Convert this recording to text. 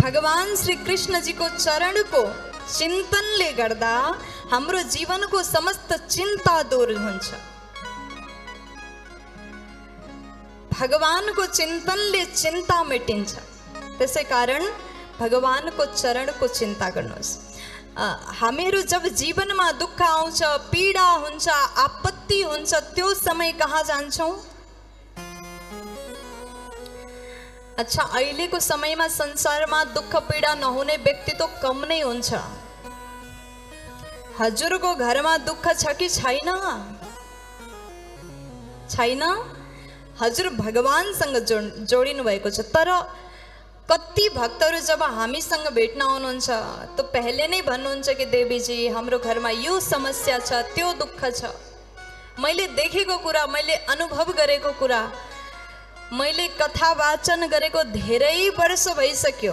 भगवान श्री कृष्ण जी को चरण को चिंतन ले गर्दा हाम्रो जीवन को समस्त चिंता दूर हुन्छ। भगवान को चिंतन ले चिंता मेटिन्छ। त्यसै कारण भगवान को चरण को चिंता गर्नुहोस्। हामीहरू जब जीवनमा दुःख आउँछ, पीडा हुन्छ, आपत्ति हुन्छ, त्यो समय कहाँ जान्छौं? अच्छा, अहिलेको समयमा संसारमा दुःख पीडा नहुने व्यक्ति तो कम नै हुन्छ। हजुरको घरमा दुःख छ कि छैन? छैन? हजुर भगवानसँग जोडिनु भएको छ। तर कति भक्तहरू जब हामीसँग भेट्न आउनुहुन्छ तो पहले नै भन्नुहुन्छ कि देवीजी हाम्रो घरमा यो समस्या छ, त्यो दुःख छ। मैले देखेको कुरा, मैले अनुभव गरेको कुरा, मैले कथा वाचन गरेको धेरै वर्ष भइसक्यो।